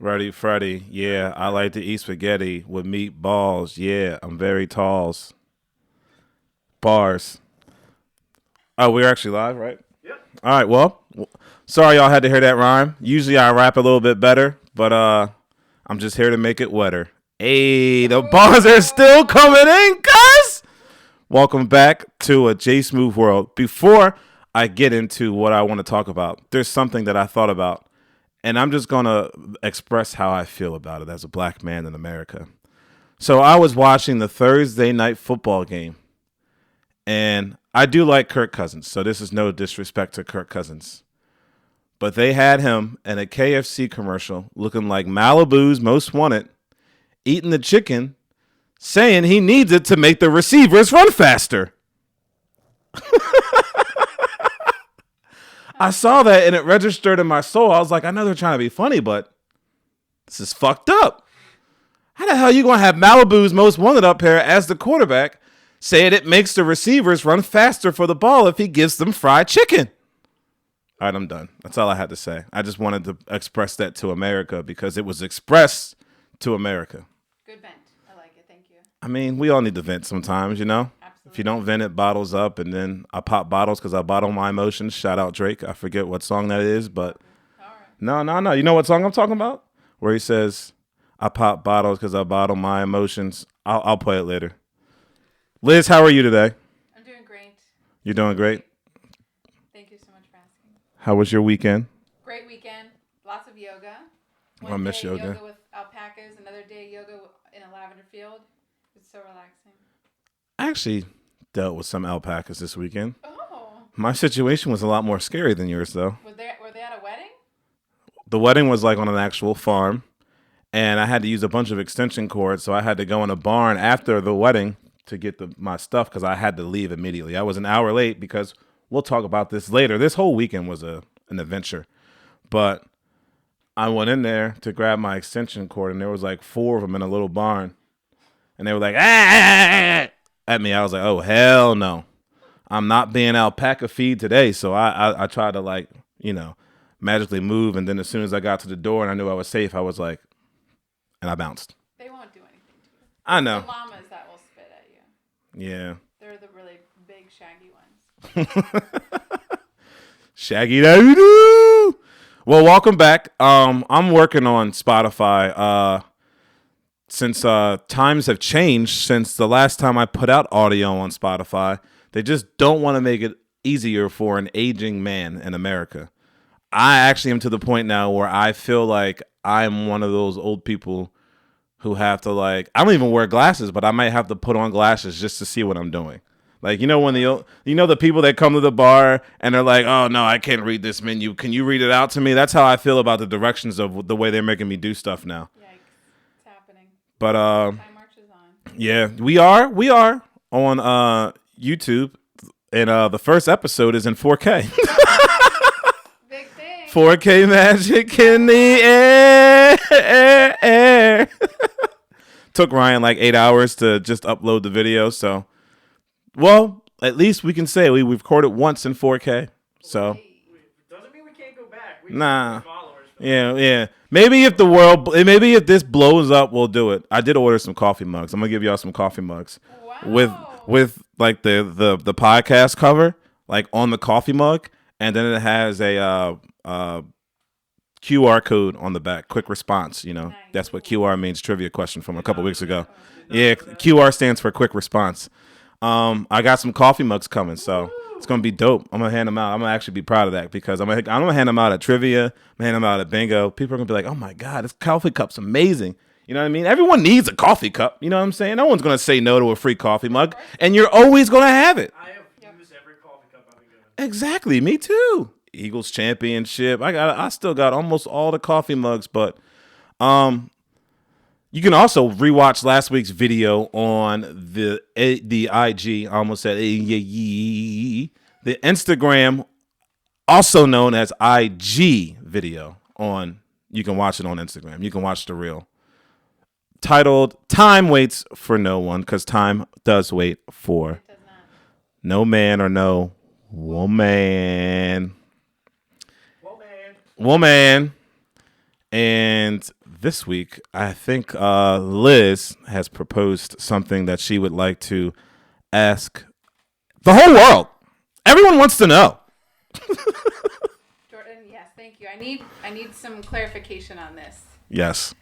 Ready, Freddy. Yeah, I like to eat spaghetti with meatballs. Yeah, I'm very talls. Bars. Oh, we're actually live, right? Yep. All right. Well, sorry y'all had to hear that rhyme. Usually I rap a little bit better, but I'm just here to make it wetter. Hey, the bars are still coming in, guys. Welcome back to a J-Smoove world. Before I get into what I want to talk about, there's something that I thought about, and I'm just gonna express how I feel about it as a black man in America. So I was watching the Thursday night football game, and I do like Kirk Cousins, so this is no disrespect to Kirk Cousins. But they had him in a KFC commercial looking like Malibu's Most Wanted, eating the chicken, saying he needs it to make the receivers run faster. I saw that and it registered in my soul. I was like, I know they're trying to be funny, but this is fucked up. How the hell are you going to have Malibu's Most Wanted up here as the quarterback saying it makes the receivers run faster for the ball if he gives them fried chicken? All right, I'm done. That's all I had to say. I just wanted to express that to America because it was expressed to America. Good vent. I like it. Thank you. I mean, we all need to vent sometimes, you know? Absolutely. If you don't vent, it bottles up, and then I pop bottles because I bottle my emotions. Shout out Drake. I forget what song that is, but All right. no. You know what song I'm talking about? Where he says, I pop bottles because I bottle my emotions. I'll play it later. Liz, how are you today? I'm doing great. You're doing great. Thank you so much for asking. How was your weekend? Great weekend. Lots of yoga. I miss day yoga. with alpacas. Another day yoga in a lavender field. It's so relaxing. I actually dealt with some alpacas this weekend. Oh. My situation was a lot more scary than yours, though. Were they at a wedding? The wedding was like on an actual farm, and I had to use a bunch of extension cords, so I had to go in a barn after the wedding to get my stuff because I had to leave immediately. I was an hour late because we'll talk about this later. This whole weekend was an adventure, but I went in there to grab my extension cord, and there was like 4 of them in a little barn, and they were like at me. I was like, oh hell no, I'm not being alpaca feed today. So I tried to magically move, and then as soon as I got to the door and I knew I was safe, I was like, and I bounced. They won't do anything to you. I know. The llamas that will spit at you. Yeah. They're the really big, shaggy ones. Shaggy doo. Well, welcome back. I'm working on Spotify. Since times have changed since the last time I put out audio on Spotify, they just don't want to make it easier for an aging man in America. I actually am to the point now where I feel like I'm one of those old people who have to I don't even wear glasses, but I might have to put on glasses just to see what I'm doing. Like, when the people that come to the bar and they're like, oh no, I can't read this menu. Can you read it out to me? That's how I feel about the directions of the way they're making me do stuff now. Yikes. It's happening. But Time marches on. yeah, we are on YouTube, and the first episode is in 4K. Big thing. 4K magic in the air. Took Ryan like 8 hours to just upload the video, so well, at least we can say we've recorded once in 4K. So Doesn't mean we can't go back. We nah. just need followers for Yeah. Maybe if this blows up, we'll do it. I did order some coffee mugs. I'm gonna give y'all some coffee mugs Wow. with like the podcast cover like on the coffee mug, and then it has a QR code on the back. Quick response. Nice. That's what QR means. Trivia question from a couple weeks ago. Yeah, QR stands for quick response. I got some coffee mugs coming, so it's gonna be dope. I'm gonna hand them out. I'm gonna actually be proud of that because I'm gonna hand them out at trivia. I'm gonna hand them out at bingo. People are gonna be like, "Oh my god, this coffee cup's amazing." You know what I mean? Everyone needs a coffee cup. You know what I'm saying? No one's gonna say no to a free coffee mug, and you're always gonna have it. I have used every coffee cup I've been given. Exactly. Me too. Eagles championship. I still got almost all the coffee mugs, but you can also rewatch last week's video on the IG. I almost said the Instagram, also known as IG video. You can watch it on Instagram. You can watch the reel titled "Time Waits for No One," because time does wait for It does not. no man or no woman. Well, man. Woman. And this week, I think Liz has proposed something that she would like to ask the whole world. Everyone wants to know. Jordan, yes, thank you. I need some clarification on this. Yes.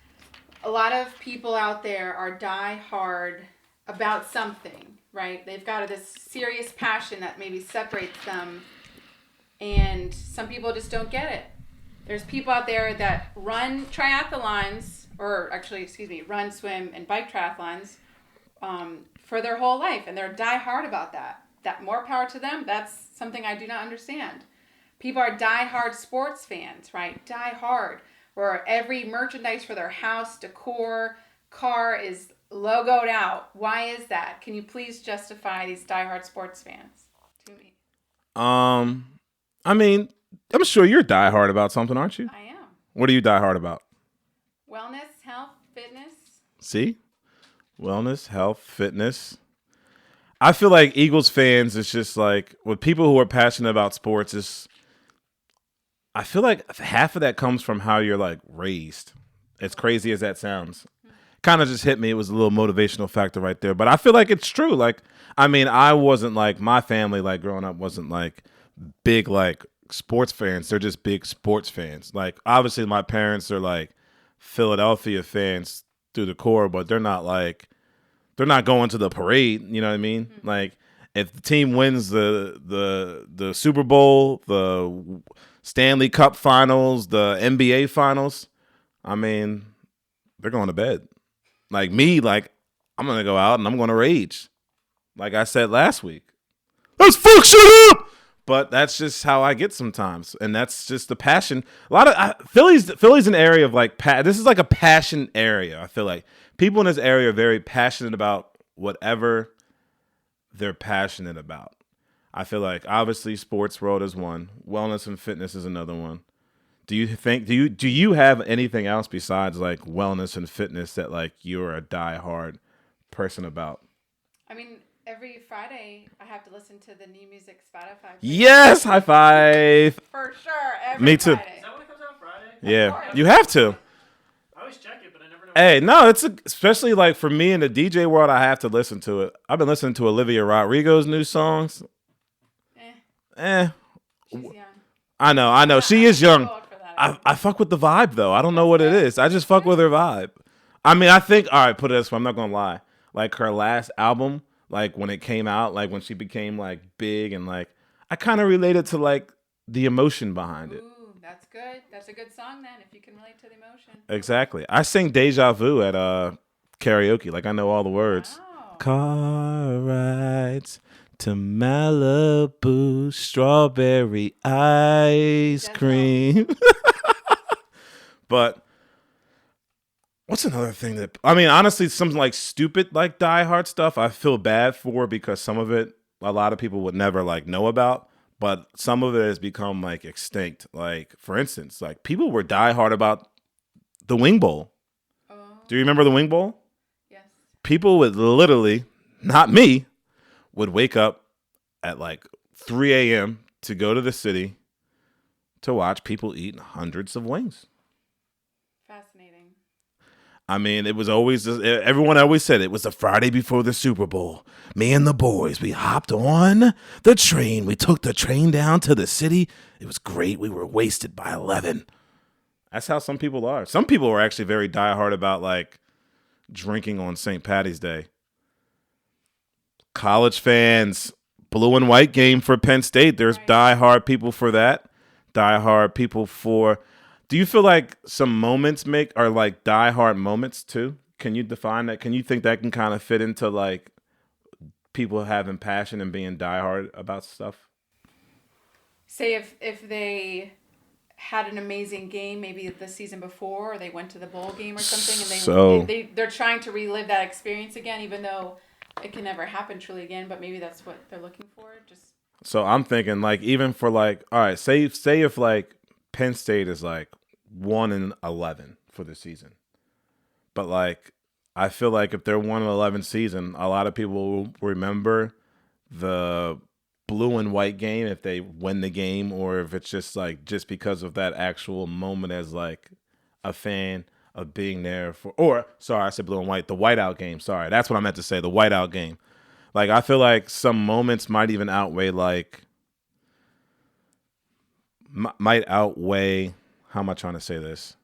A lot of people out there are die hard about something, right? They've got this serious passion that maybe separates them, and some people just don't get it. There's people out there that run triathlons, or actually, run, swim, and bike triathlons for their whole life, and they're die hard about that. That more power to them. That's something I do not understand. People are die hard sports fans, right? Die hard, where every merchandise for their house, decor, car is logoed out. Why is that? Can you please justify these die hard sports fans to me? I mean, I'm sure you're diehard about something, aren't you? I am. What are you diehard about? Wellness, health, fitness. See? Wellness, health, fitness. I feel like Eagles fans, it's just like, with people who are passionate about sports, I feel like half of that comes from how you're like raised. As crazy as that sounds. Kind of just hit me. It was a little motivational factor right there. But I feel like it's true. Like, I mean, I wasn't like, my family, like growing up, wasn't like big like sports fans. They're just big sports fans. Like, obviously my parents are like Philadelphia fans through the core, but they're not going to the parade, you know what I mean? Mm-hmm. Like, if the team wins the Super Bowl, the Stanley Cup Finals, the NBA Finals, I mean, they're going to bed. Like me, like, I'm going to go out and I'm going to rage. Like I said last week. Let's fuck shit up! But that's just how I get sometimes. And that's just the passion. A lot of Philly's an area of like, this is like a passion area. I feel like people in this area are very passionate about whatever they're passionate about. I feel like obviously sports world is one. Wellness and fitness is another one. Do you have anything else besides like wellness and fitness that like you're a diehard person about? I mean, every Friday I have to listen to the new music Spotify. Yes, high five. For sure. Me too. Friday. Is that when it comes out Friday? Yeah, you have to. I always check it, but I never know. Hey, no, especially like for me in the DJ world, I have to listen to it. I've been listening to Olivia Rodrigo's new songs. She's young. I know. She is young. I fuck with the vibe though. I don't know what it is. I just fuck with her vibe. I mean, I think, all right, put it this way, I'm not gonna lie. Like her last album, like when it came out, like when she became like big and like, I kind of related to like the emotion behind it. Ooh, that's good. That's a good song then, if you can relate to the emotion. Exactly. I sing Deja Vu at karaoke. Like I know all the words. Wow. Car rides to Malibu, strawberry ice cream. But what's another thing that, I mean, honestly, something like stupid, like Die Hard stuff, I feel bad for because some of it, a lot of people would never like know about, but some of it has become like extinct. Like, for instance, like people were Die Hard about the Wing Bowl. Oh. Do you remember the Wing Bowl? Yes. People would literally, not me, would wake up at like 3 a.m. to go to the city to watch people eat hundreds of wings. Fascinating. I mean, it was always, everyone always said it was the Friday before the Super Bowl. Me and the boys, we hopped on the train. We took the train down to the city. It was great. We were wasted by 11. That's how some people are. Some people are actually very diehard about like drinking on St. Patty's Day. College fans, blue and white game for Penn State. There's diehard people for that. Diehard people for. Do you feel like some moments are like diehard moments too? Can you define that? Can you think that can kind of fit into like people having passion and being diehard about stuff? Say if they had an amazing game, maybe the season before, or they went to the bowl game or something, and they're trying to relive that experience again, even though it can never happen truly again. But maybe that's what they're looking for. So I'm thinking like even for like, all right, say if like Penn State is like 1-11 for the season, but like I feel like if they're 1-11 season, a lot of people will remember the blue and white game if they win the game, or if it's just like just because of that actual moment as like a fan of being there for, or sorry, I said blue and white, the whiteout game. Sorry, that's what I meant to say, the whiteout game. Like, I feel like some moments might even outweigh, like, might outweigh, how am I trying to say this?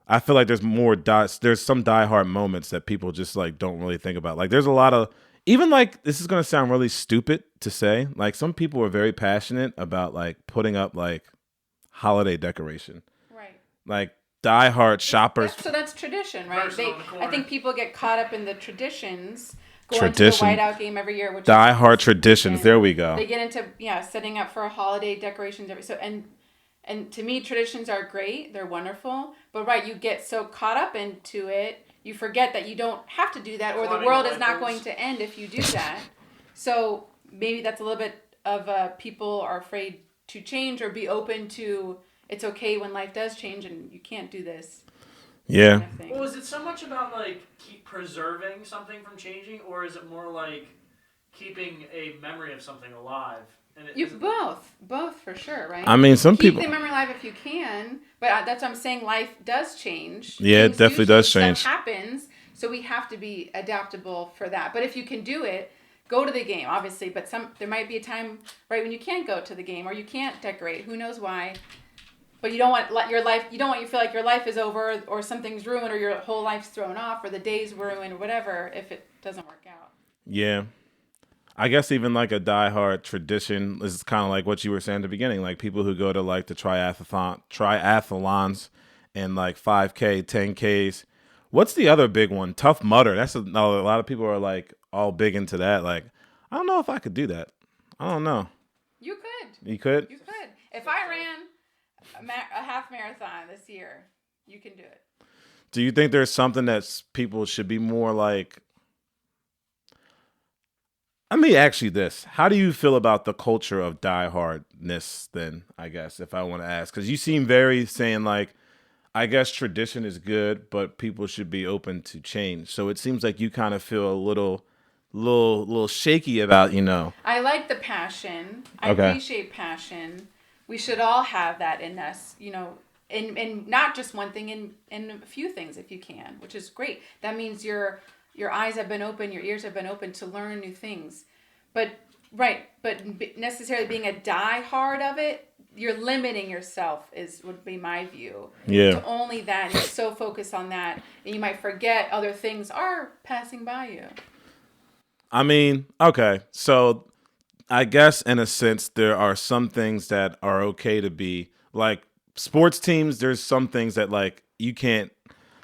I feel like there's there's some diehard moments that people just, like, don't really think about. Like, there's a lot of, even, like, this is going to sound really stupid to say, like, some people are very passionate about, like, putting up, like, holiday decoration. Right. Like, diehard shoppers. So that's tradition, right? Person on the corner. I think people get caught up in the traditions. Going to the whiteout game every year, which diehard is traditions. There we go. They get into setting up for holiday decorations and to me traditions are great. They're wonderful, but right, you get so caught up into it, you forget that you don't have to do that, or the world is not going to end if you do that. So maybe that's a little bit of people are afraid to change or be open to. It's okay when life does change, and you can't do this. Yeah. Kind of thing. Well, is it so much about like keep preserving something from changing, or is it more like keeping a memory of something alive? And both for sure, right? I mean, some keep people the memory alive if you can, but that's what I'm saying. Life does change. Yeah, Things it definitely does change. Stuff happens, so we have to be adaptable for that. But if you can do it, go to the game, obviously. But there might be a time right when you can't go to the game or you can't decorate. Who knows why? But you don't want your life. You don't want you to feel like your life is over, or something's ruined, or your whole life's thrown off, or the day's ruined, or whatever. If it doesn't work out. Yeah, I guess even like a diehard tradition is kind of like what you were saying at the beginning. Like people who go to like the triathlons, and like 5K, 10Ks. What's the other big one? Tough Mudder. That's a lot of people are like all big into that. Like, I don't know if I could do that. I don't know. You could. You could. You could. If I ran a half marathon this year, you can do it. Do you think there's something that people should be more like? Let me ask you this. How do you feel about the culture of diehardness then, I guess, if I want to ask? Because you seem very saying like, I guess tradition is good, but people should be open to change. So it seems like you kind of feel a little shaky about, I like the passion. I Okay. appreciate passion. We should all have that in us, and not just one thing, in a few things if you can, which is great. That means your eyes have been open, your ears have been open to learn new things. But necessarily being a diehard of it, you're limiting yourself would be my view. Yeah. To only that, you're so focused on that, and you might forget other things are passing by you. I mean, okay. So I guess in a sense, there are some things that are okay to be like sports teams. There's some things that like you can't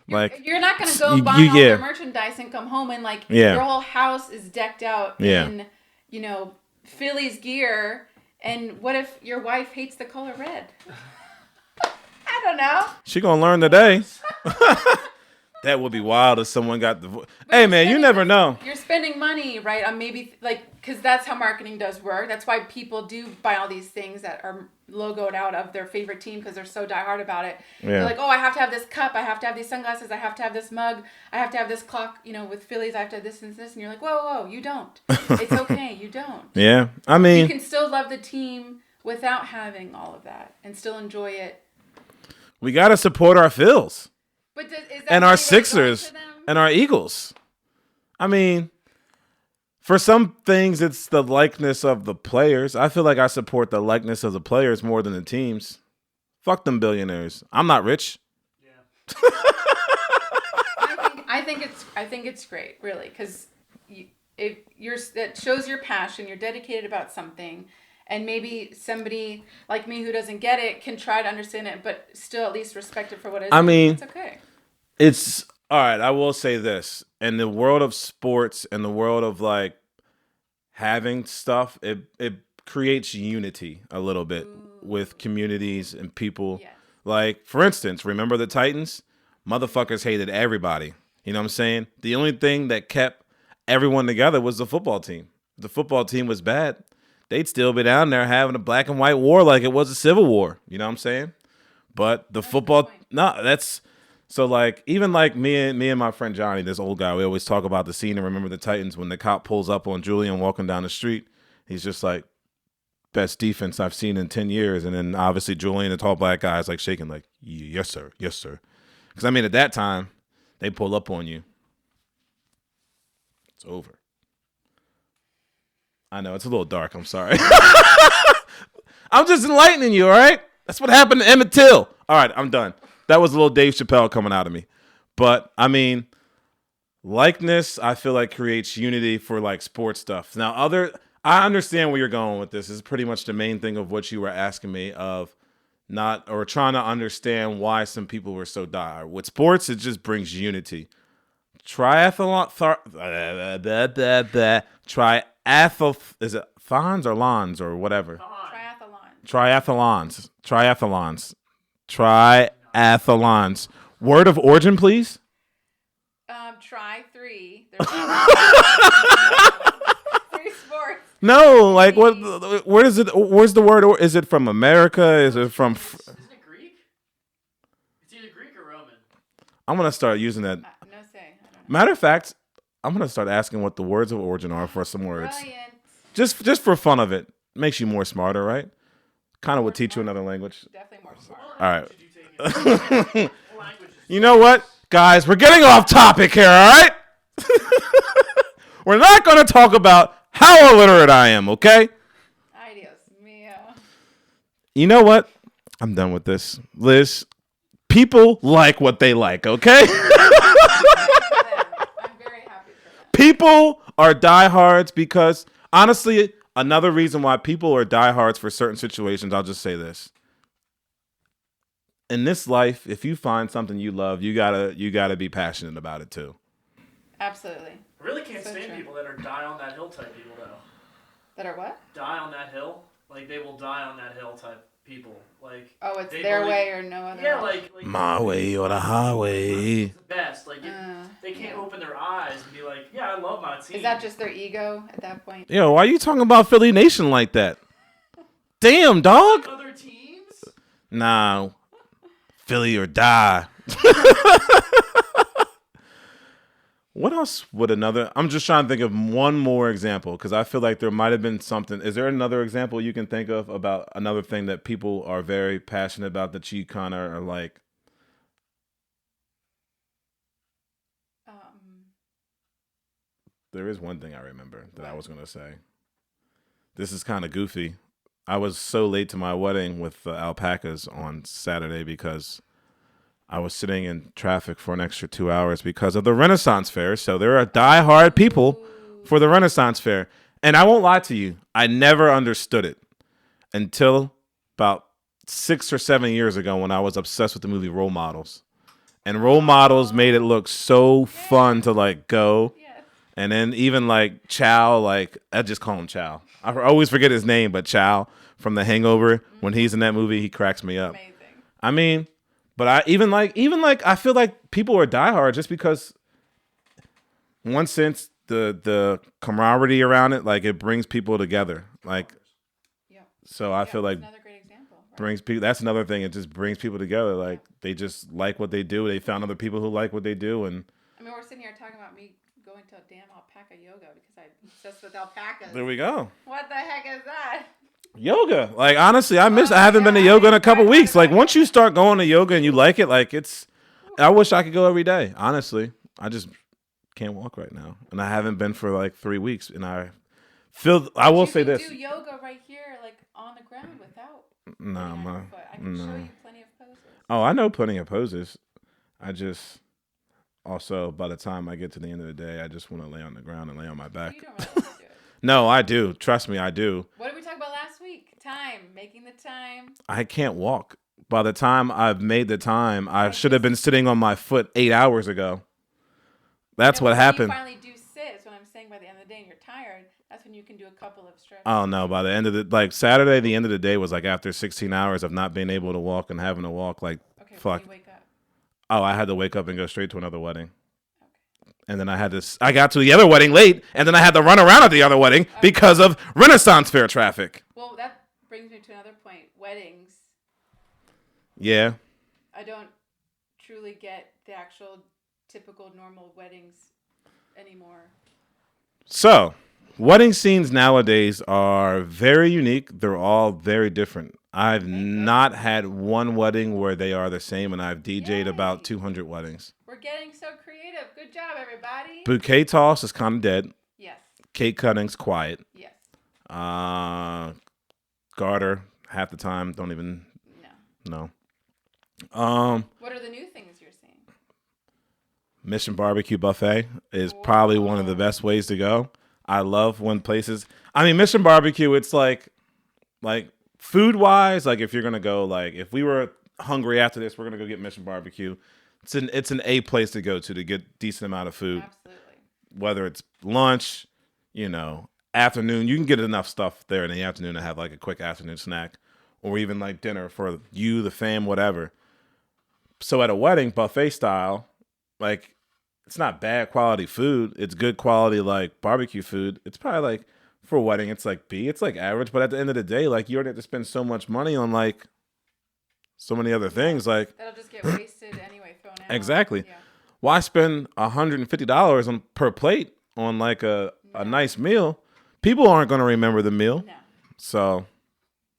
like. You're not going to go buy all their merchandise and come home and your whole house is decked out in, Phillies gear. And what if your wife hates the color red? I don't know. She gonna learn today. That would be wild if someone got the. Hey man, you never know. You're spending money, right? On maybe because that's how marketing does work. That's why people do buy all these things that are logoed out of their favorite team because they're so diehard about it. Yeah. They're like, oh, I have to have this cup. I have to have these sunglasses. I have to have this mug. I have to have this clock. With Phillies, I have to have this and this. And you're like, whoa, you don't. It's okay, you don't. Yeah, I mean, you can still love the team without having all of that and still enjoy it. We gotta support our Phils. But is that and our really Sixers going to them? and our Eagles. I mean, for some things, it's the likeness of the players. I feel like I support the likeness of the players more than the teams. Fuck them billionaires. I'm not rich. Yeah. I think it's great, really, because that shows your passion. You're dedicated about something. And maybe somebody like me who doesn't get it can try to understand it, but still at least respect it for what it is. I mean, it's okay. It's all right. I will say this: in the world of sports and the world of like having stuff, it creates unity a little bit with communities and people. Yes. Like, for instance, remember the Titans? Motherfuckers hated everybody. You know what I'm saying? The only thing that kept everyone together was the football team. If the football team was bad, they'd still be down there having a black and white war like it was a civil war. You know what I'm saying? But the football, that's so like even like me and my friend Johnny, this old guy, we always talk about the scene and Remember the Titans when the cop pulls up on Julian walking down the street. He's just like, best defense I've seen in 10 years. And then obviously Julian, the tall black guy, is like shaking like, yes, sir. Yes, sir. Because, I mean, at that time, they pull up on you. It's over. I know, it's a little dark. I'm sorry. I'm just enlightening you, all right? That's what happened to Emmett Till. All right, I'm done. That was a little Dave Chappelle coming out of me. But, I mean, likeness, I feel like, creates unity for, like, sports stuff. Now, I understand where you're going with this. This is pretty much the main thing of what you were asking me of trying to understand why some people were so dire. With sports, it just brings unity. Is it thons or lawns or whatever? Triathlons. Word of origin, please. Try 3. There's 3 sports. No, like what? Where is it? Where's the word? Or is it from America? Is it from? Isn't it Greek? It's either Greek or Roman. I'm gonna start using that. No say. I don't know. Matter of fact, I'm gonna start asking what the words of origin are for some words. Brilliant. Just for fun of it. Makes you more smarter, right? Kind of would teach you another language. Definitely more smart. All right. Did you take it? What language is You know what, guys? We're getting off topic here. All right. We're not gonna talk about how illiterate I am, okay? Ay, Dios mío. You know what? I'm done with this. Liz, people like what they like, okay? I'm very happy for that. People are diehards because, honestly, another reason why people are diehards for certain situations, I'll just say this. In this life, if you find something you love, you gotta be passionate about it too. Absolutely. I really can't So stand true. people that are die on that hill type people, though. That are what? Die on that hill? Like, they will die on that hill type people. Like, Oh, it's they their believe- way or no other Yeah, way. like My way or the highway. it's the best. Like, they can't open their eyes and be like, yeah, I love my team. Is that just their ego at that point? Yo, why are you talking about Philly Nation like that? Damn, dog. other teams? Nah, Philly or die. What else would another? I'm just trying to think of one more example because I feel like there might have been something. Is there another example you can think of about another thing that people are very passionate about that you kind of are like? There is one thing I remember that I was going to say. This is kind of goofy. I was so late to my wedding with the alpacas on Saturday because I was sitting in traffic for an extra 2 hours because of the Renaissance Fair. So there are diehard people for the Renaissance Fair. And I won't lie to you, I never understood it until about 6 or 7 years ago when I was obsessed with the movie Role Models. And Role Models made it look so fun to like go. And then even like Chow, like I just call him Chow. I always forget his name, but Chow from The Hangover, when he's in that movie, he cracks me up. Amazing. I mean, but I even like I feel like people are diehard just because, in one sense, the camaraderie around it, like it brings people together. Like, so I feel like Another great example. Right? brings people. That's another thing. It just brings people together. Like they just like what they do. They found other people who like what they do, and I mean, we're sitting here talking about me going to a damn alpaca yoga because I'm obsessed with alpacas. there we go. What the heck is that? Yoga. Like honestly, I haven't been to yoga in a couple weeks. Like once you start going to yoga and you like it, like I wish I could go every day. Honestly, I just can't walk right now, and I haven't been for like 3 weeks. And I will say this. You can do yoga right here, like on the ground without. No, putting on your foot. I can show you plenty of poses. Oh, I know plenty of poses. I just also by the time I get to the end of the day, I just want to lay on the ground and lay on my back. You don't really want to do it. No, I do. Trust me, I do. What did we talk about last week? Time, making the time. I can't walk. By the time I've made the time, I should have been sitting on my foot 8 hours ago. That's what happened. When you finally do sit, is what I'm saying. By the end of the day, and you're tired. That's when you can do a couple of stretches. Oh no! By the end of Saturday, the end of the day was like after 16 hours of not being able to walk and having to walk like fuck. When you wake up. Oh, I had to wake up and go straight to another wedding. And then I got to the other wedding late, and then I had to run around at the other wedding because of Renaissance Fair traffic. Well, that brings me to another point. Weddings. Yeah. I don't truly get the actual typical normal weddings anymore. So, Wedding scenes nowadays are very unique. They're all very different. I've not had one wedding where they are the same, and I've DJ'd about 200 weddings. We're getting so creative. Good job, everybody. Bouquet toss is kind of dead. Yes. Cake cutting's quiet. Yes. Garter, half the time, don't even... No. What are the new things you're seeing? Mission Barbecue Buffet is probably one of the best ways to go. I love when places... I mean, Mission Barbecue, it's like food-wise, like if you're going to go, like if we were hungry after this, we're going to go get Mission Barbecue. It's an A place to go to get decent amount of food. Absolutely. Whether it's lunch, afternoon, you can get enough stuff there in the afternoon to have like a quick afternoon snack, or even like dinner for you, the fam, whatever. So at a wedding, buffet style, like it's not bad quality food. It's good quality like barbecue food. It's probably like for a wedding, it's like B. It's like average, but at the end of the day, like you already have to spend so much money on like so many other things. Like that'll just get wasted anyway, thrown out. Exactly. Yeah. Why spend $150 on per plate on like a nice meal? People aren't going to remember the meal. No. So.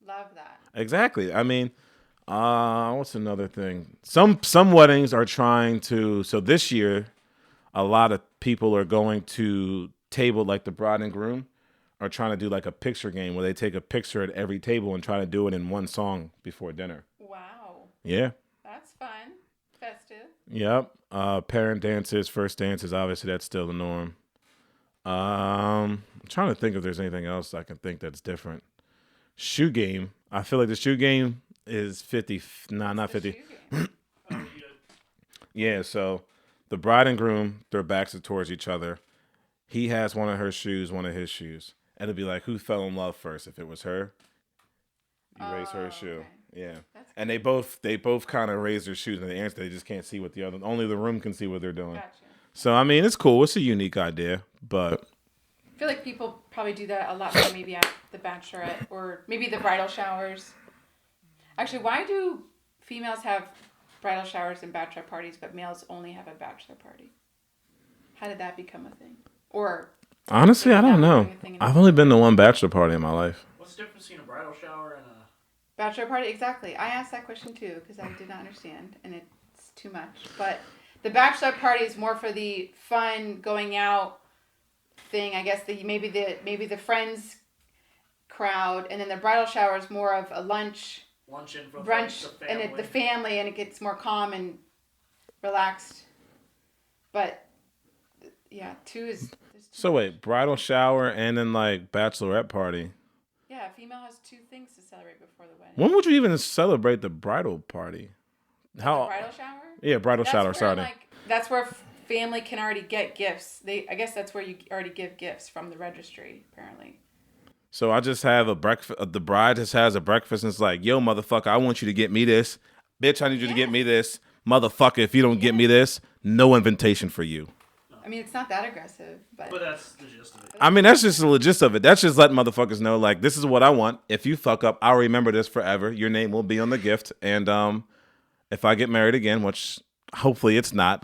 Love that. Exactly. I mean, what's another thing? Some weddings are trying to. So this year, a lot of people are going to table like the bride and groom are trying to do like a picture game where they take a picture at every table and try to do it in one song before dinner. Wow. Yeah. That's fun. Festive. Yep. Parent dances, first dances. Obviously, that's still the norm. I'm trying to think if there's anything else I can think that's different. Shoe game. I feel like the shoe game is 50. Nah, not 50. Yeah, so the bride and groom, their backs are towards each other. He has one of her shoes, one of his shoes. And it'd be like, who fell in love first? If it was her, you raise her shoe. Okay. Yeah. And they both kind of raise their shoes and they answer. They just can't see what only the room can see what they're doing. Gotcha. So, I mean, it's cool. It's a unique idea, but. I feel like people probably do that a lot more maybe at the bachelorette or maybe the bridal showers. Actually, why do females have bridal showers and bachelor parties, but males only have a bachelor party? How did that become a thing? Or honestly, I don't know. I've only been to one bachelor party in my life. What's the difference between a bridal shower and a bachelor party? Exactly. I asked that question too because I did not understand, and it's too much. But the bachelor party is more for the fun going out thing. I guess maybe the friends crowd, and then the bridal shower is more of a luncheon for brunch, like the family. And the family, and it gets more calm and relaxed. But yeah, two is. So wait, bridal shower and then like bachelorette party. Yeah, a female has two things to celebrate before the wedding. When would you even celebrate the bridal party? How? The bridal shower? Yeah, bridal shower. Sorry. That's where family can already get gifts. I guess that's where you already give gifts from the registry, apparently. So I just have a breakfast. The bride just has a breakfast and it's like, yo, motherfucker, I want you to get me this. Bitch, I need you to get me this. Motherfucker, if you don't get me this, no invitation for you. I mean, it's not that aggressive, but that's the gist of it. I mean, that's just the gist of it. That's just letting motherfuckers know, like, this is what I want. If you fuck up, I'll remember this forever. Your name will be on the gift. And if I get married again, which hopefully it's not.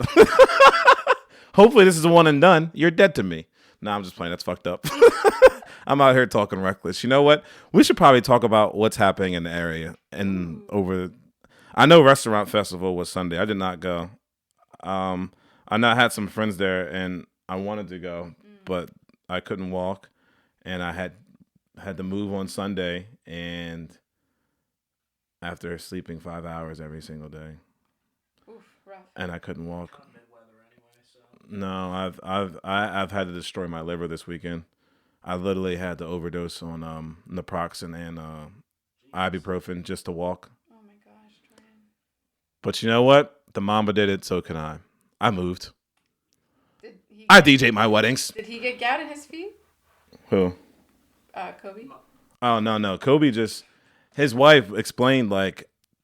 Hopefully this is a one and done. You're dead to me. Nah, I'm just playing. That's fucked up. I'm out here talking reckless. You know what? We should probably talk about what's happening in the area. And I know Restaurant Festival was Sunday. I did not go. I know I had some friends there, and I wanted to go, but I couldn't walk, and I had to move on Sunday, and after sleeping 5 hours every single day, rough. And I couldn't walk. Anyway, so. No, I've had to destroy my liver this weekend. I literally had to overdose on naproxen and ibuprofen just to walk. Oh my gosh, Jordan. But you know what? The mamba did it, so can I. I moved. I DJ my weddings. Did he get gout in his feet? Who? Kobe. Oh no. Kobe just his wife explained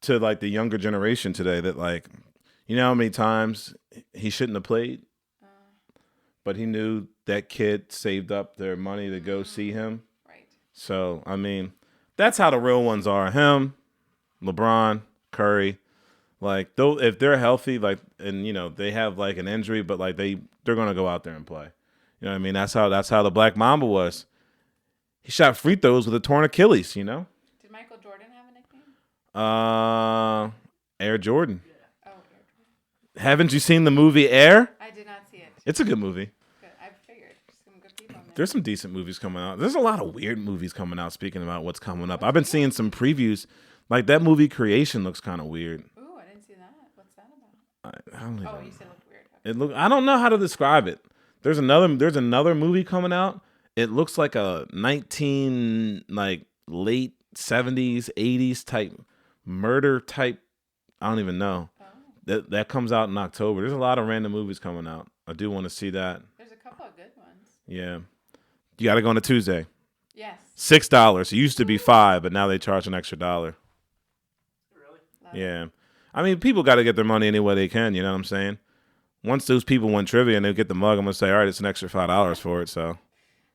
to the younger generation today that you know how many times he shouldn't have played, but he knew that kid saved up their money to go see him. Right. So I mean, that's how the real ones are. Him, LeBron, Curry. Though if they're healthy, and they have an injury, but they're gonna go out there and play. You know what I mean? That's how the Black Mamba was. He shot free throws with a torn Achilles, you know? Did Michael Jordan have a nickname? Air Jordan. Oh, Air Jordan. Haven't you seen the movie Air? I did not see it. It's a good movie. Good. I figured. Some good people in there. There's some decent movies coming out. There's a lot of weird movies coming out, speaking about what's coming up. I've been seeing some previews. Like, that movie Creation looks kind of weird. Ooh, I didn't see that. What's that about? I don't Oh, even, you said it looked weird. I don't know how to describe it. There's another movie coming out. It looks like a late 70s, 80s type murder type. I don't even know. Oh. That comes out in October. There's a lot of random movies coming out. I do want to see that. There's a couple of good ones. Yeah. You got to go on a Tuesday. Yes. $6. It used to be $5, but now they charge an extra $1. Really? Love Yeah. I mean, people got to get their money any way they can. You know what I'm saying? Once those people win trivia and they get the mug, I'm going to say, all right, it's an extra $5 for it. So.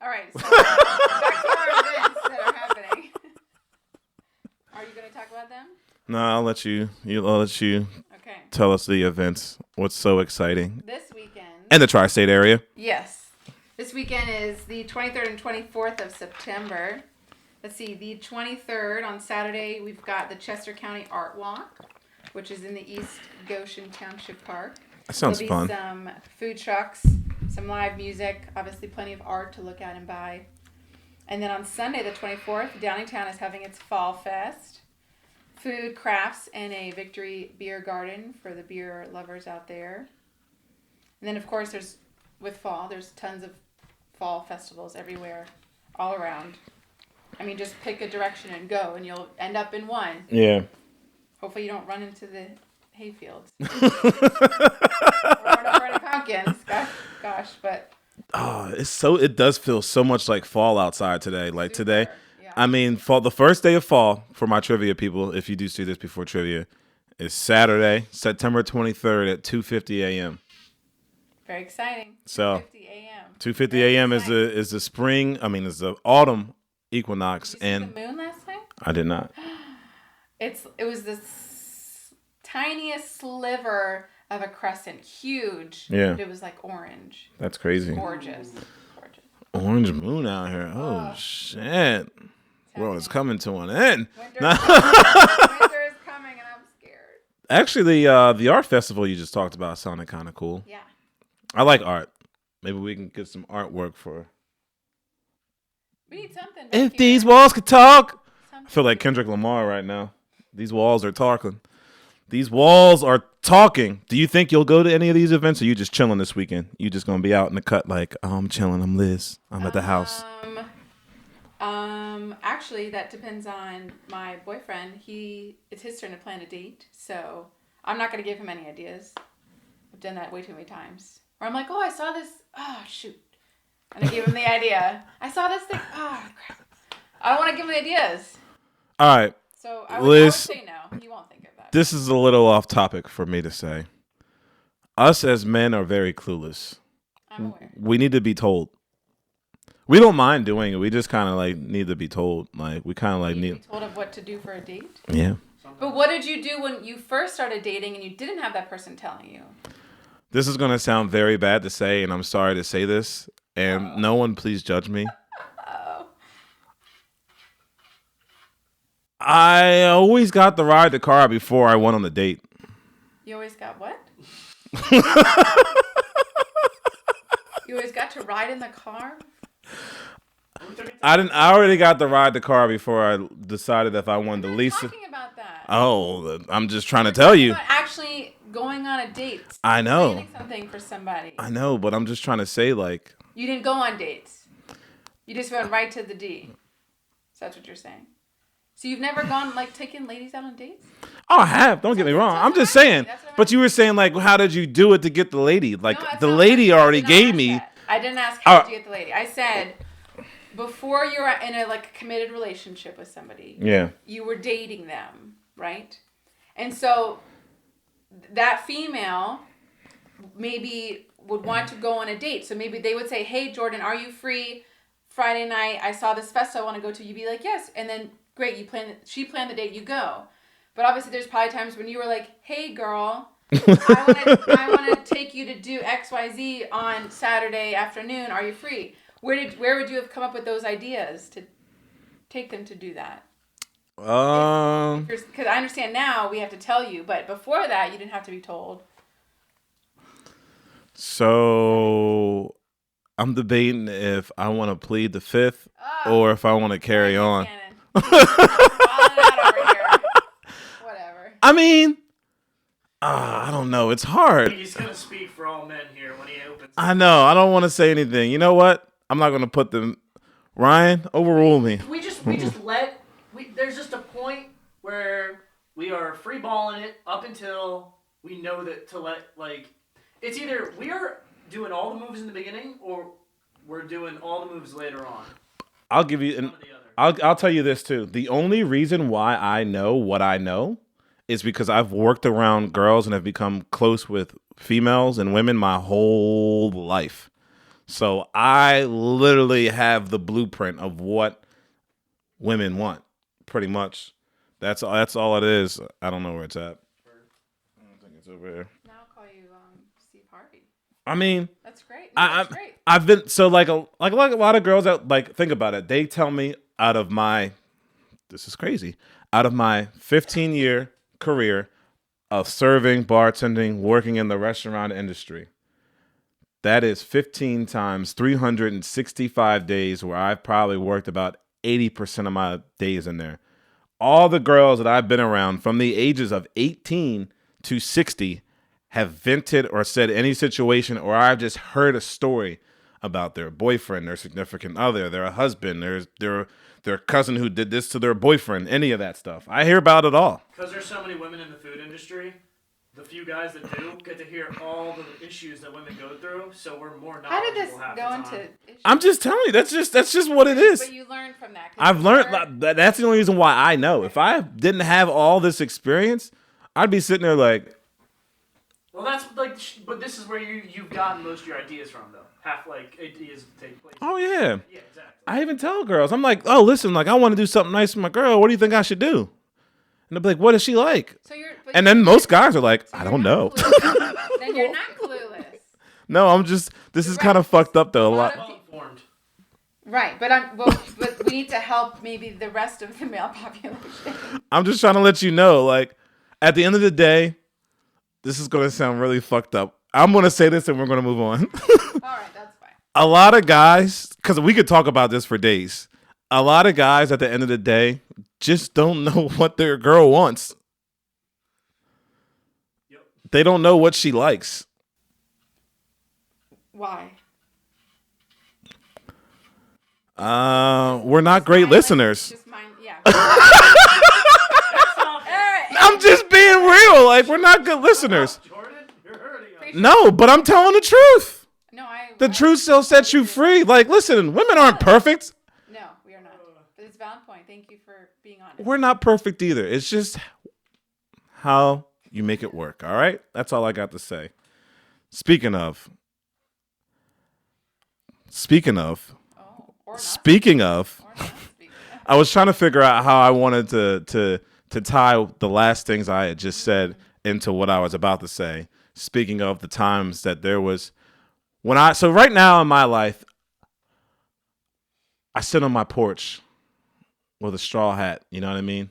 All right. So back to our events that are happening. Are you going to talk about them? No, I'll let you Okay. tell us the events. What's so exciting? This weekend. And the tri-state area. Yes. This weekend is the 23rd and 24th of September. Let's see. The 23rd on Saturday, we've got the Chester County Art Walk, which is in the East Goshen Township Park. That sounds There'll fun. be some food trucks, some live music, obviously plenty of art to look at and buy. And then on Sunday, the 24th, Downingtown is having its Fall Fest. Food, crafts, and a Victory Beer Garden for the beer lovers out there. And then, of course, there's tons of fall festivals everywhere, all around. I mean, just pick a direction and go, and you'll end up in one. Yeah. Hopefully you don't run into the hayfields. Or run up any pumpkins. Gosh, but... Oh, it does feel so much like fall outside today. Like today, yeah. I mean, the first day of fall for my trivia people, if you do see this before trivia, is Saturday, September 23rd at 2:50 a.m. Very exciting. So 2:50 a.m. 2:50 a.m. is the spring. I mean, is the autumn equinox. Did you see the moon last night? I did not. It was this tiniest sliver of a crescent, huge. Yeah. But it was like orange. That's crazy. Gorgeous. Orange moon out here. Oh shit! World is coming to an end. Winter is coming, and I'm scared. Actually, the art festival you just talked about sounded kind of cool. Yeah. I like art. Maybe we can get some artwork for. We need something. If these walls could talk. I feel like Kendrick Lamar right now. These walls are talking. These walls are talking. Do you think you'll go to any of these events, or you just chilling this weekend? You just gonna be out in the cut like, oh, I'm chilling. I'm Liz. I'm at the house. Actually, that depends on my boyfriend. It's his turn to plan a date, so I'm not gonna give him any ideas. I've done that way too many times. Or I'm like, oh, I saw this. Oh, shoot. And I give him the idea. I saw this thing. Oh, crap. I don't want to give him the ideas. All right. So I would Liz, say no. He won't think of that. This is a little off topic for me to say. Us as men are very clueless. I'm aware. We need to be told. We don't mind doing it. We just kind of like need to be told. Like we kind of like You need. need to be told of what to do for a date? Yeah. But what did you do when you first started dating and you didn't have that person telling you? This is gonna sound very bad to say, and I'm sorry to say this. And no one, please judge me. Oh. I always got the ride the car before I went on the date. You always got what? You always got to ride in the car? I already got the ride the car before I decided if I wanted to lease it. Talking about that. Oh, I'm just trying to tell you. About actually going on a date. I know. Planning something for somebody. I know, but I'm just trying to say like. You didn't go on dates. You just went right to the D. So that's what you're saying. So you've never gone, like, taking ladies out on dates? Oh, I have. Don't get me wrong. I'm just saying. But you were saying, like, how did you do it to get the lady? Like, No, that's the not lady what I already did not gave ask me. that. I didn't ask how did you get the lady. I said, before you're in a, like, committed relationship with somebody, Yeah. you were dating them, right? And so that female maybe would want to go on a date. So maybe they would say, hey, Jordan, are you free Friday night? I saw this fest I want to go to. You'd be like, yes. And then, great, she planned the date, you go. But obviously there's probably times when you were like, hey, girl, I want to take you to do XYZ on Saturday afternoon. Are you free? Where would you have come up with those ideas to take them to do that? Because I understand now we have to tell you, but before that you didn't have to be told. So I'm debating if I want to plead the fifth or if I want to carry on. Whatever. I mean, I don't know. It's hard. He's gonna speak for all men here when he opens. I know. I don't want to say anything. You know what? I'm not gonna put them. Ryan, overrule me. We just let. There's just a point where we are free balling it up until we know that to let it's either we are doing all the moves in the beginning or we're doing all the moves later on. I'll give you I'll tell you this too. The only reason why I know what I know is because I've worked around girls and have become close with females and women my whole life. So I literally have the blueprint of what women want, pretty much. That's all it is. I don't know where it's at. I don't think it's over here. Now I'll call you Steve Harvey. I mean, that's great. Great. I've been so like a lot of girls that think about it. They tell me out of my 15-year career of serving, bartending, working in the restaurant industry. That is 15 times 365 days where I've probably worked about 80% of my days in there. All the girls that I've been around from the ages of 18 to 60 have vented or said any situation, or I've just heard a story about their boyfriend, their significant other, their husband, their cousin who did this to their boyfriend, any of that stuff. I hear about it all. Because there's so many women in the food industry, the few guys that do get to hear all the issues that women go through, so we're more knowledgeable. How did this go into issues? I'm just telling you, that's just what it is. But you learned from that. I've learned that's the only reason why I know. If I didn't have all this experience, I'd be sitting there like. Well, that's but this is where you've gotten most of your ideas from, though. Ideas take place. Oh yeah. Yeah, exactly. I even tell girls, I'm like, oh, listen, I want to do something nice for my girl. What do you think I should do? And they'll be like, what is she like? And then most guys are like, I don't know. Then you're not clueless. No, this is kind of fucked up though. A lot. Well informed. Right, but we need to help maybe the rest of the male population. I'm just trying to let you know, at the end of the day, this is going to sound really fucked up. I'm going to say this and we're going to move on. All right, that's fine. A lot of guys, because we could talk about this for days. A lot of guys at the end of the day just don't know what their girl wants. Yep. They don't know what she likes. Why? We're not great listeners. Yeah. I'm just being real. We're not good listeners. Jordan, you're hurting us. No, but I'm telling the truth. No, the truth still sets you free. Listen, women aren't perfect. No, we are not. But it's a valid point. Thank you for being honest. We're not perfect either. It's just how you make it work. All right? That's all I got to say. Speaking of. I was trying to figure out how I wanted to tie the last things I had just said into what I was about to say. Speaking of the times that there was so right now in my life, I sit on my porch with a straw hat. You know what I mean?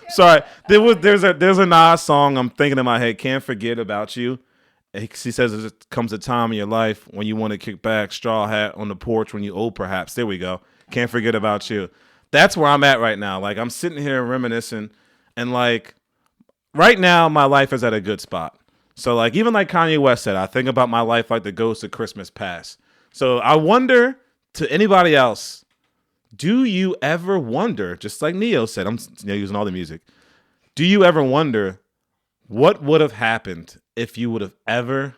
Sorry, there's a Nas song I'm thinking in my head. Can't Forget About You. He says there comes a time in your life when you want to kick back, straw hat on the porch when you old perhaps. There we go. Can't forget about you. That's where I'm at right now. I'm sitting here reminiscing, and right now my life is at a good spot. So even Kanye West said, I think about my life like the ghost of Christmas past. So I wonder to anybody else, do you ever wonder, just like Neo said, I'm using all the music. Do you ever wonder what would have happened if you would have ever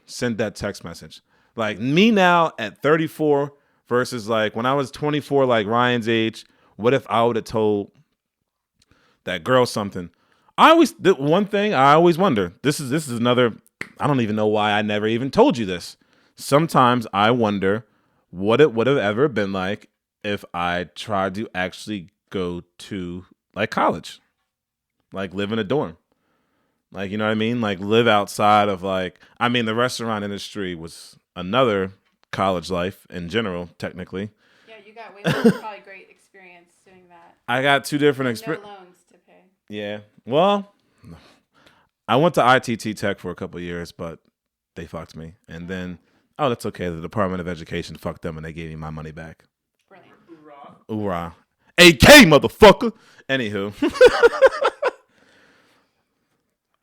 sent that text message? Me now at 34 versus when I was 24, Ryan's age, what if I would have told that girl something? One thing I always wonder, this is another, I don't even know why I never even told you this. Sometimes I wonder what it would have ever been like if I tried to actually go to college, live in a dorm. Like, you know what I mean? Like, live outside of, like, I mean, the restaurant industry was another college life in general, technically. Yeah, you got way more probably great experience doing that. I got two different No experiences. loans to pay. Yeah. Well, I went to ITT Tech for a couple of years, but they fucked me. And then, oh, that's okay. The Department of Education fucked them and they gave me my money back. Brilliant. Hoorah. Hoorah. AK, motherfucker. Anywho.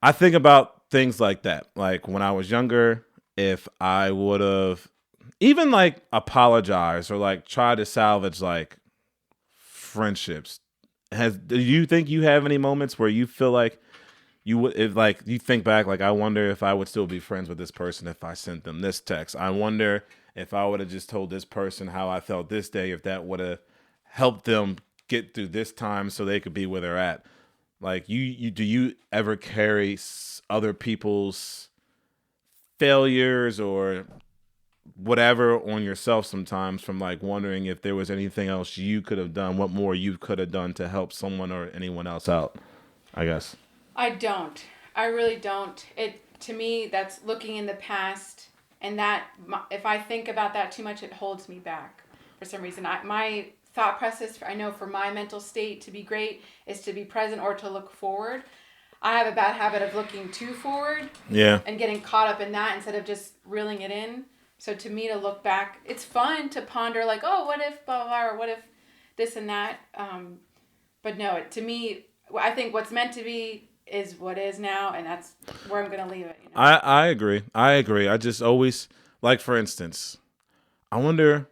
I think about things like that. Like when I was younger, if I would have even like apologized or like tried to salvage like friendships. Do you think you have any moments where you feel like you would, if like you think back, like I wonder if I would still be friends with this person if I sent them this text. I wonder if I would have just told this person how I felt this day, if that would have helped them get through this time so they could be where they're at. Like you do you ever carry other people's failures or whatever on yourself sometimes from like wondering if there was anything else you could have done, what more you could have done to help someone or anyone else out, I guess. I don't. I really don't. It to me that's looking in the past, and that if I think about that too much, it holds me back for some reason. My thought process, I know for my mental state to be great is to be present or to look forward. I have a bad habit of looking too forward. Yeah. And getting caught up in that instead of just reeling it in. So to me, to look back, it's fun to ponder like, oh, what if blah, blah, blah, or what if this and that. But no, to me, I think what's meant to be is what is now, and that's where I'm going to leave it. You know? I agree. I just always, like for instance, I wonder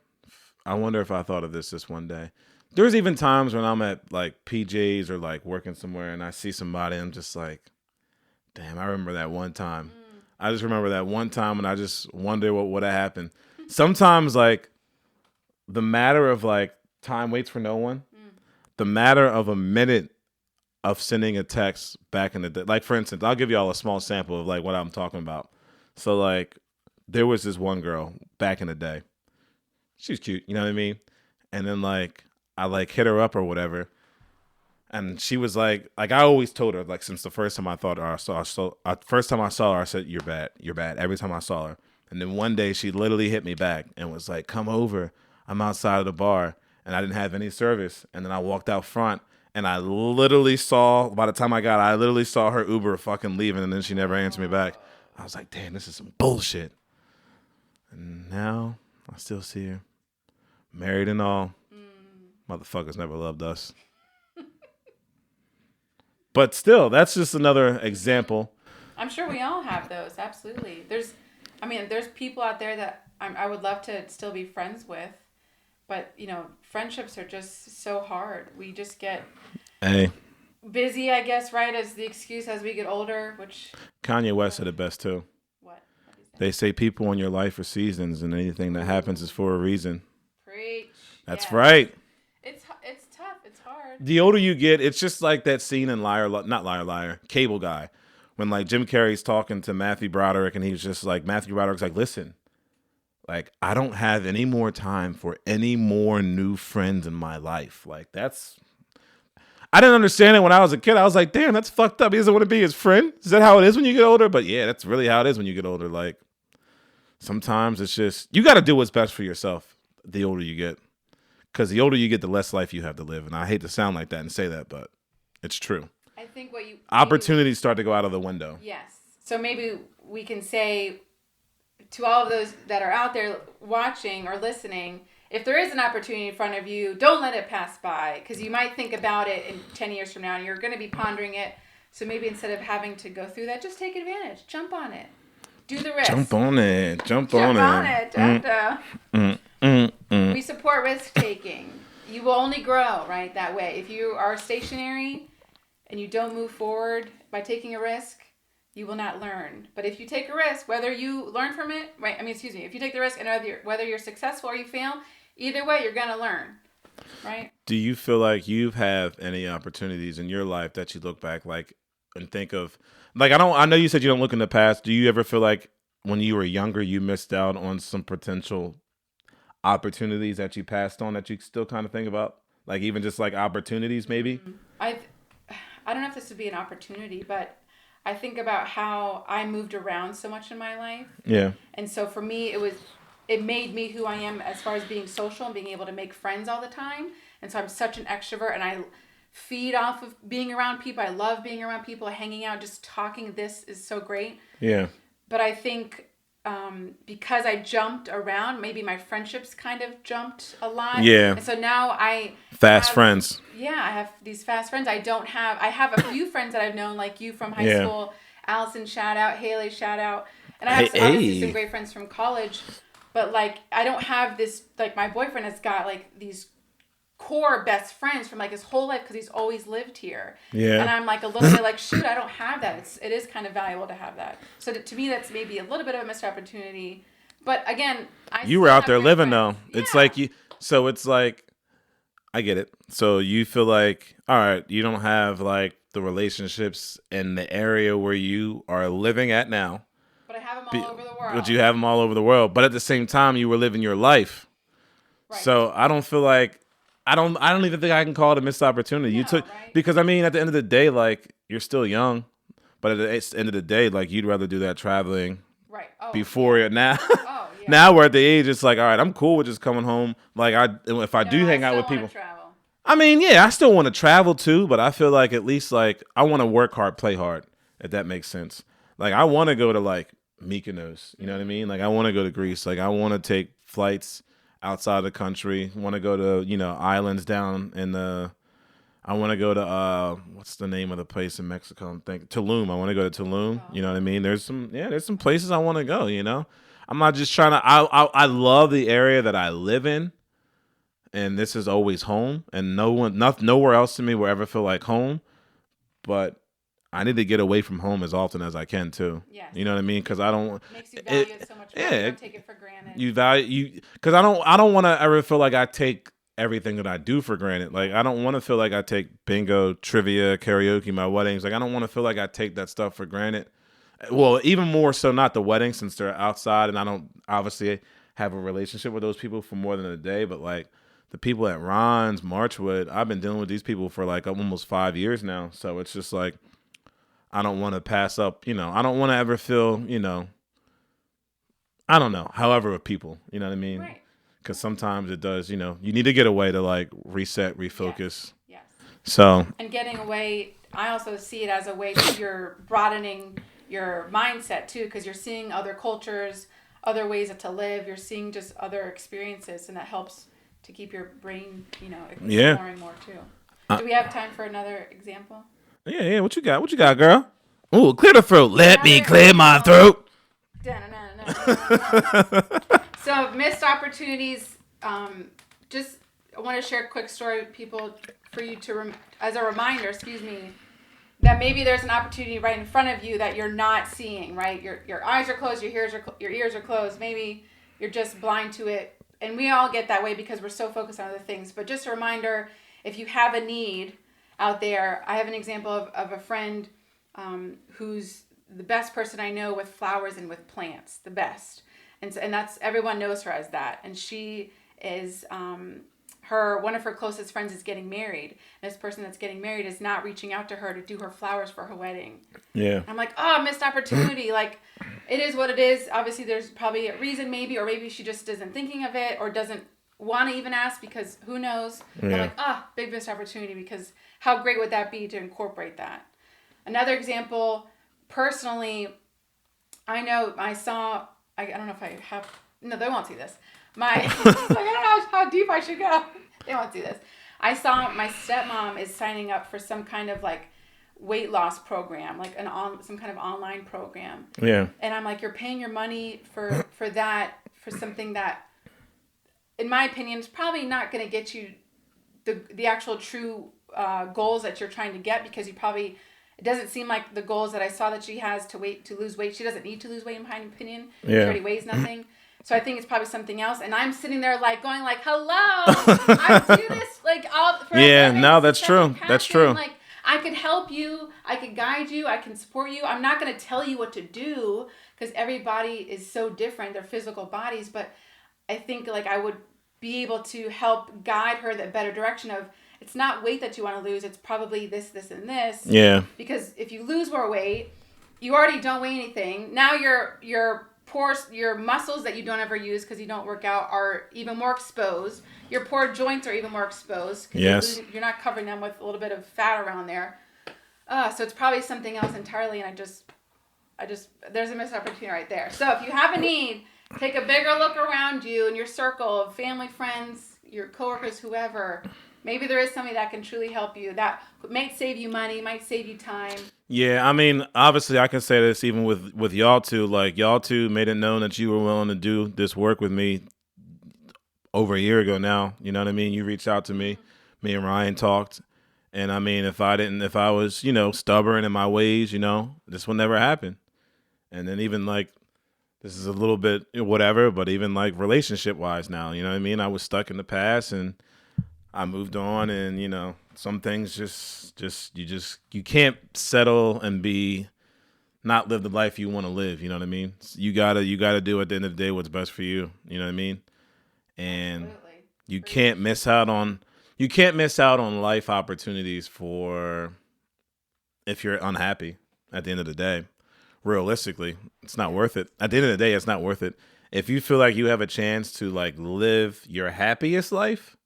if I thought of this one day. There's even times when I'm at like PJs or like working somewhere and I see somebody and I'm just like, damn, I remember that one time. I just remember that one time and I just wonder what would have happened. Sometimes like the matter of like time waits for no one. The matter of a minute of sending a text back in the day. Like for instance, I'll give y'all a small sample of like what I'm talking about. So like there was this one girl back in the day. She was cute, you know what I mean? And then like I like hit her up or whatever. And she was like I always told her, like since the first time I thought her, first time I saw her, I said, you're bad. Every time I saw her. And then one day she literally hit me back and was like, come over. I'm outside of the bar. And I didn't have any service. And then I walked out front and I literally saw, by the time I literally saw her Uber fucking leaving and then she never answered me back. I was like, damn, this is some bullshit. And now I still see her. Married and all. Motherfuckers never loved us. But still, that's just another example. I'm sure we all have those. Absolutely. There's people out there that I would love to still be friends with, but you know, friendships are just so hard. We just get busy, I guess, right? As the excuse as we get older, which Kanye West said it best too. What? They say people in your life are seasons, and anything that happens is for a reason. Preach. That's right. It's tough. It's hard. The older you get, it's just like that scene in Liar, Cable Guy, when like Jim Carrey's talking to Matthew Broderick, and he's just like, Matthew Broderick's like, listen, like I don't have any more time for any more new friends in my life. Like I didn't understand it when I was a kid. I was like, damn, that's fucked up. He doesn't want to be his friend. Is that how it is when you get older? But yeah, that's really how it is when you get older. Like sometimes it's just, you got to do what's best for yourself the older you get. Because the older you get, the less life you have to live. And I hate to sound like that and say that, but it's true. I think opportunities start to go out of the window. Yes. So maybe we can say to all of those that are out there watching or listening, if there is an opportunity in front of you, don't let it pass by. Because you might think about it in 10 years from now and you're going to be pondering it. So maybe instead of having to go through that, just take advantage. Jump on it. Do the risk. Jump on it. Jump on it. We support risk taking. You will only grow, right, that way. If you are stationary and you don't move forward by taking a risk, you will not learn. But if you take a risk, whether you learn from it, right? If you take the risk and whether you're successful or you fail, either way, you're going to learn, right? Do you feel like you have any opportunities in your life that you look back like and think of, like, I know you said you don't look in the past. Do you ever feel like when you were younger, you missed out on some potential opportunities that you passed on that you still kind of think about? Like even just like opportunities maybe? I don't know if this would be an opportunity, but I think about how I moved around so much in my life. Yeah. And so for me, it made me who I am as far as being social and being able to make friends all the time. And so I'm such an extrovert, and I feed off of being around people. I love being around people, hanging out, just talking. This is so great. Yeah. But I think because I jumped around, maybe my friendships kind of jumped a lot. Yeah. And so now Fast friends. Yeah, I have these fast friends. I have a few friends that I've known, like you from high Yeah. school. Allison, shout out. Haley, shout out. And I have obviously some great friends from college. But like, I don't have this, like my boyfriend has got like these core best friends from like his whole life because he's always lived here. Yeah. And I'm like a little bit like, shoot, I don't have that. It is kind of valuable to have that. So to me, that's maybe a little bit of a missed opportunity. But again, you were out there living friends. though. It's like so it's like, I get it. So you feel like, all right, you don't have like the relationships in the area where you are living at now. But I have them all over the world. But you have them all over the world. But at the same time, you were living your life. Right. So I don't feel like, I don't even think I can call it a missed opportunity. No, you took, right? because I mean, at the end of the day, like you're still young, but at the end of the day, like you'd rather do that traveling right. Oh, before yeah. now. Oh, yeah. Now we're at the age, it's like, all right, I'm cool with just coming home. Like if I do hang out with people. Travel. I mean, yeah, I still want to travel too, but I feel like at least like I want to work hard, play hard, if that makes sense. Like I want to go to like Mykonos, you know what I mean? Like I want to go to Greece. Like I want to take flights outside the country. Want to go to, islands down in the, I want to go to, what's the name of the place in Mexico? I'm thinking Tulum. I want to go to Tulum. You know what I mean? There's some places I want to go, I'm not just trying to, I love the area that I live in. And this is always home, and nowhere else to me will ever feel like home. But I need to get away from home as often as I can too. Yes. You know what I mean? Because I don't. It makes you value it so much more. You don't take it for granted. You value because I don't want to ever feel like I take everything that I do for granted. Like I don't want to feel like I take bingo, trivia, karaoke, my weddings. Like I don't want to feel like I take that stuff for granted. Well, even more so, not the weddings since they're outside, and I don't obviously have a relationship with those people for more than a day, but like. The people at Ron's, Marchwood, I've been dealing with these people for like almost 5 years now. So it's just like, I don't want to pass up, I don't want to ever feel, I don't know, however with people, you know what I mean? Right. Because sometimes it does, you need to get away to like reset, refocus. Yes. So. And getting away, I also see it as a way that you're broadening your mindset too, because you're seeing other cultures, other ways to live. You're seeing just other experiences, and that helps to keep your brain, exploring more too. Do we have time for another example? Yeah. What you got, girl? Ooh, clear the throat. Let me clear my throat. So missed opportunities. Just I want to share a quick story with people for you to, as a reminder, that maybe there's an opportunity right in front of you that you're not seeing. Right, your eyes are closed, your ears are closed. Maybe you're just blind to it. And we all get that way because we're so focused on other things. But just a reminder, if you have a need out there, I have an example of a friend who's the best person I know with flowers and with plants, the best. And that's, everyone knows her as that. And she is, one of her closest friends is getting married. And this person that's getting married is not reaching out to her to do her flowers for her wedding. Yeah. I'm like, missed opportunity. Like, it is what it is. Obviously, there's probably a reason maybe, or maybe she just isn't thinking of it or doesn't want to even ask because who knows. Yeah. I'm like, big missed opportunity because how great would that be to incorporate that? Another example, personally, I know I saw, I don't know if I have, no, they won't see this. I don't know how deep I should go. They won't see this. I saw my stepmom is signing up for some kind of like weight loss program, like some kind of online program. Yeah. And I'm like, you're paying your money for that, for something that, in my opinion, is probably not going to get you the actual true goals that you're trying to get, because it doesn't seem like the goals that I saw that she has to lose weight. She doesn't need to lose weight, in my opinion. Yeah. She already weighs nothing. So I think it's probably something else. And I'm sitting there like going like, hello, I do this like all for yeah, no, that's true. That's true. Like, I could help you. I could guide you. I can support you. I'm not going to tell you what to do because everybody is so different, their physical bodies. But I think like I would be able to help guide her the better direction of, it's not weight that you want to lose. It's probably this, and this. Yeah. Because if you lose more weight, you already don't weigh anything. Now your muscles that you don't ever use because you don't work out are even more exposed. Your poor joints are even more exposed. Yes. You're not covering them with a little bit of fat around there. So it's probably something else entirely, and I just there's a missed opportunity right there. So if you have a need, take a bigger look around you in your circle of family, friends, your coworkers, whoever. Maybe there is somebody that can truly help you. That might save you money, might save you time. Yeah, I mean, obviously, I can say this even with y'all two. Like, y'all two made it known that you were willing to do this work with me over a year ago now. You know what I mean? You reached out to me. Me and Ryan talked. And, I mean, if I was, stubborn in my ways, this would never happen. And then even, like, this is a little bit whatever, but even, like, relationship-wise now, you know what I mean? I was stuck in the past, and I moved on, and some things you can't settle and not live the life you want to live. You know what I mean? You gotta do at the end of the day what's best for you. You know what I mean? And Absolutely. you can't miss out on life opportunities if you're unhappy. At the end of the day, realistically, it's not worth it. At the end of the day, it's not worth it. If you feel like you have a chance to like live your happiest life,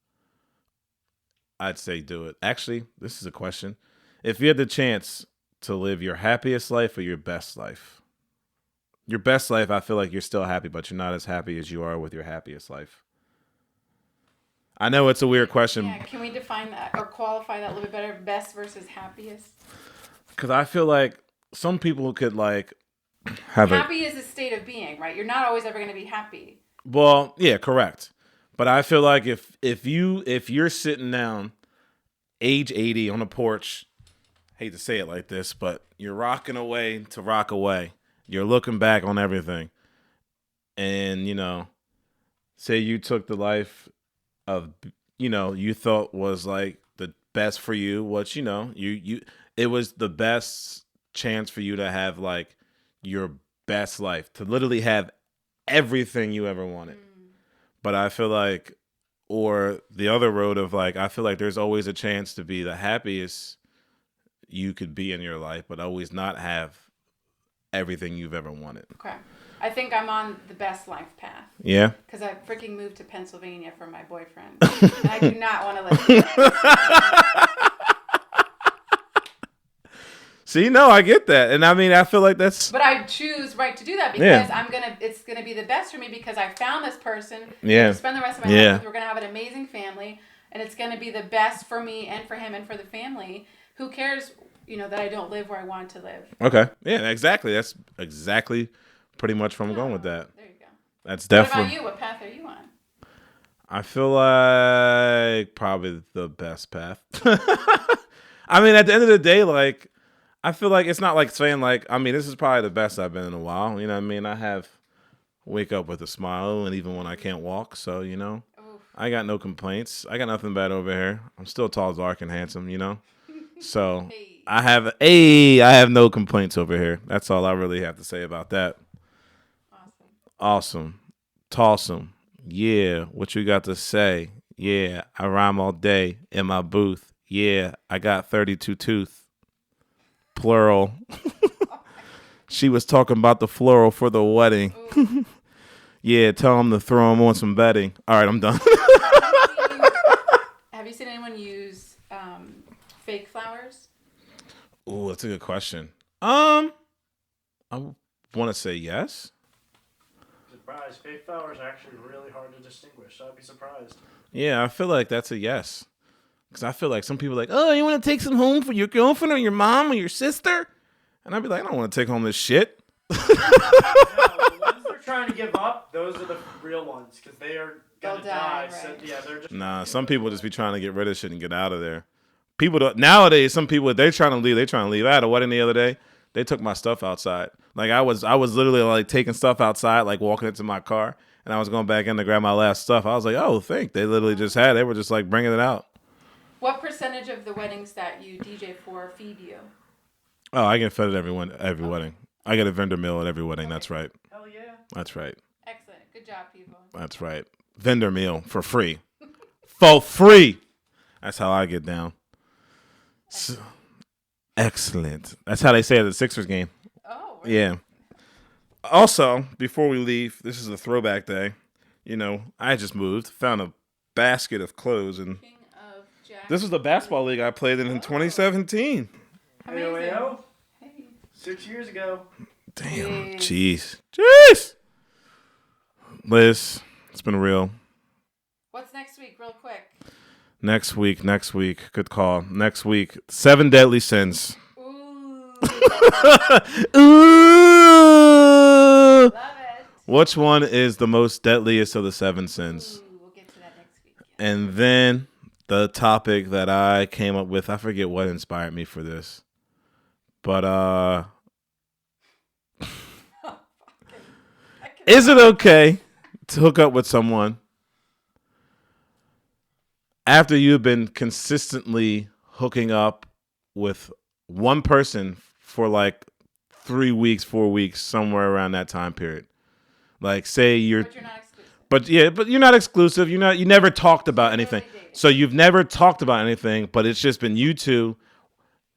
I'd say do it. Actually, this is a question. If you had the chance to live your happiest life or your best life? Your best life, I feel like you're still happy, but you're not as happy as you are with your happiest life. I know it's a weird question. Yeah, can we define that or qualify that a little bit better? Best versus happiest? Because I feel like some people could like have happy is a state of being, right? You're not always ever going to be happy. Well, yeah, correct. But I feel like if you're sitting down, age 80 on a porch, hate to say it like this, but you're rocking away to rock away. You're looking back on everything, and say you took the life of you thought was like the best for you, which it was the best chance for you to have like your best life, to literally have everything you ever wanted. But I feel like, or the other road of like, I feel like there's always a chance to be the happiest you could be in your life, but always not have everything you've ever wanted. Okay. I think I'm on the best life path. Yeah? Because I freaking moved to Pennsylvania for my boyfriend. And I do not want to live there. See, no, I get that. And I mean, I feel like that's... But I choose to do that because it's going to be the best for me because I found this person. Yeah. To spend the rest of my life with. We're going to have an amazing family. And it's going to be the best for me and for him and for the family. Who cares, that I don't live where I want to live. Okay. Yeah, exactly. That's exactly pretty much where I'm going with that. There you go. That's definitely... What about you? What path are you on? I feel like probably the best path. I mean, at the end of the day, like... I feel like it's not like saying like, I mean, this is probably the best I've been in a while. You know what I mean? I wake up with a smile, and even when I can't walk. So, I got no complaints. I got nothing bad over here. I'm still tall, dark, and handsome, So Hey. I have no complaints over here. That's all I really have to say about that. Awesome. Tawsome. Yeah. What you got to say? Yeah. I rhyme all day in my booth. Yeah. I got 32 tooth. Plural. She was talking about the floral for the wedding. Yeah, tell him to throw him on some bedding. All right, I'm done. Have you seen anyone use fake flowers? Ooh, that's a good question. I want to say yes. Surprise! Fake flowers are actually really hard to distinguish. So I'd be surprised. Yeah, I feel like that's a yes. Because I feel like some people are like, oh, you want to take some home for your girlfriend or your mom or your sister? And I'd be like, I don't want to take home this shit. No, the ones they're trying to give up, those are the real ones. Because they are going to die. Right. So, yeah, they're just... Nah, some people just be trying to get rid of shit and get out of there. Nowadays, some people, they're trying to leave. I had a wedding the other day. They took my stuff outside. Like, I was literally, like, taking stuff outside, like, walking into my car. And I was going back in to grab my last stuff. I was like, oh, they literally they were just, like, bringing it out. What percentage of the weddings that you DJ for feed you? Oh, I get fed at every wedding. I get a vendor meal at every wedding. Okay. That's right. Hell yeah. That's right. Excellent. Good job, people. That's right. Vendor meal for free. For free. That's how I get down. Excellent. That's how they say it at the Sixers game. Oh. Yeah. Also, before we leave, this is a throwback day. I just moved, found a basket of clothes, and King of Jack. this was the basketball league I played in 2017. Amazing. Hey. 6 years ago. Damn. Jeez. Jeez. Liz, it's been real. What's next week, real quick? Next week. Good call. Next week, 7 deadly sins. Ooh. Ooh. Love it. Which one is the most deadliest of the 7 sins? Ooh, we'll get to that next week. And then the topic that I came up with, I forget what inspired me for this. But is it okay to hook up with someone after you've been consistently hooking up with one person for like 3 weeks, 4 weeks, somewhere around that time period? Like, say you're, But you're not exclusive. but you're not exclusive. You never talked about anything. So you've never talked about anything, but it's just been you two,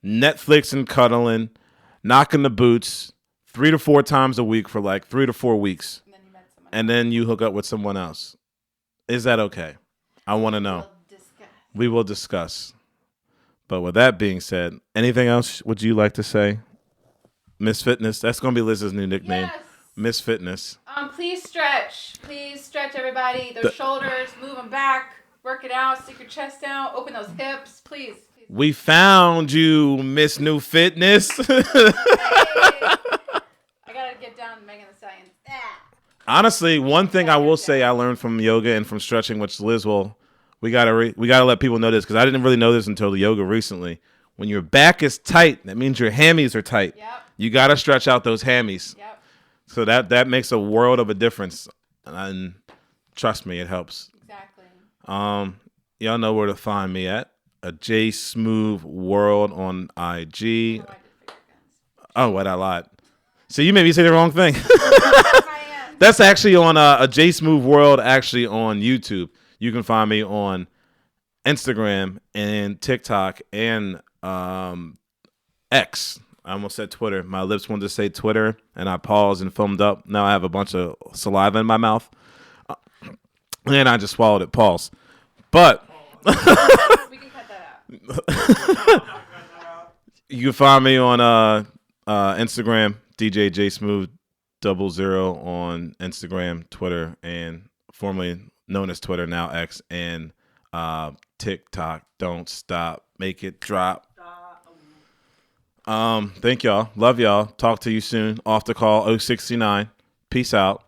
Netflix and cuddling, knocking the boots 3 to 4 times a week for like 3 to 4 weeks, And then you met someone. and then you hook up with someone else. Is that okay? I want to know. We'll discuss. We will discuss. But with that being said, anything else would you like to say? Miss Fitness. That's going to be Liz's new nickname. Yes. Miss Fitness. Please stretch. Please stretch, everybody. Those shoulders, move them back. Work it out. Stick your chest out. Open those hips. Please. We found you, Miss New Fitness. Hey. I gotta get down to Megan the Stallion. Honestly, one thing I will say I learned from yoga and from stretching, which Liz will, we gotta let people know this because I didn't really know this until the yoga recently. When your back is tight, that means your hammies are tight. Yep. You gotta stretch out those hammies. Yep. So that makes a world of a difference, and trust me, it helps. Exactly. Y'all know where to find me at a J-Smoove World on IG. Oh, I did figure guns. Oh, what I lied. So you made me say the wrong thing. I am. That's actually on a J-Smoove World actually on YouTube. You can find me on Instagram and TikTok and X. I almost said Twitter. My lips wanted to say Twitter, and I paused and foamed up. Now I have a bunch of saliva in my mouth. And I just swallowed it. Pause. But We can cut that out. you can find me on Instagram, DJ J-Smoove 00 on Instagram, Twitter, and formerly known as Twitter, now X, and TikTok. Don't stop. Make it drop. Thank y'all. Love y'all. Talk to you soon. Off the call 069. Peace out.